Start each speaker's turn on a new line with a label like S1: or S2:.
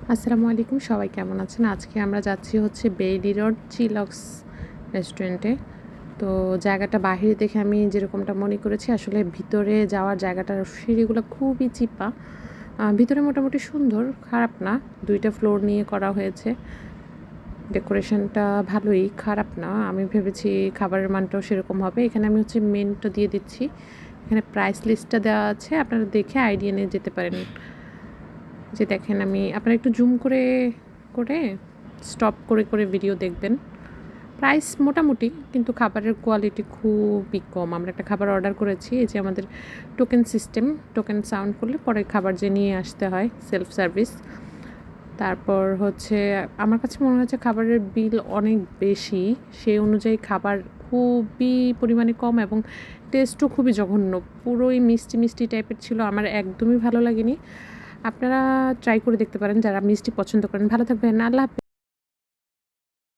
S1: আসসালামু আলাইকুম, সবাই কেমন আছেন? আজকে আমরা যাচ্ছি হচ্ছে বেইলি রোড চিলক্স রেস্টুরেন্টে। তো জায়গাটা বাহিরে দেখে আমি যেরকমটা মনে করেছি, আসলে ভিতরে যাওয়ার জায়গাটার সিঁড়িগুলো খুবই চিপা। ভিতরে মোটামুটি সুন্দর, খারাপ না। ২ টা ফ্লোর নিয়ে করা হয়েছে। ডেকোরেশনটা ভালোই, খারাপ না। আমি ভেবেছি খাবারের মানটাও সেরকম হবে। এখানে আমি হচ্ছে মেনুটা দিয়ে দিচ্ছি। এখানে প্রাইস লিস্টটা দেওয়া আছে, আপনারা দেখে আইডিয়া নিয়ে যেতে পারেন। যে দেখেন, আমি আপনারা একটু জুম করে স্টপ করে ভিডিও দেখবেন। প্রাইস মোটামুটি, কিন্তু খাবারের কোয়ালিটি খুবই কম। আমরা একটা খাবার অর্ডার করেছি, এই যে আমাদের টোকেন সিস্টেম, টোকেন সাউন্ড করলে পরে খাবার যে নিয়ে আসতে হয়, সেলফ সার্ভিস। তারপর হচ্ছে আমার কাছে মনে হচ্ছে খাবারের বিল অনেক বেশি, সেই অনুযায়ী খাবার খুবই পরিমাণে কম এবং টেস্টও খুবই জঘন্য। পুরোই মিষ্টি টাইপের ছিল, আমার একদমই ভালো লাগেনি। আপনারা ট্রাই করে দেখতে পারেন যারা মিষ্টি পছন্দ করেন। ভালো থাকবেন, আল্লাহ হাফেজ।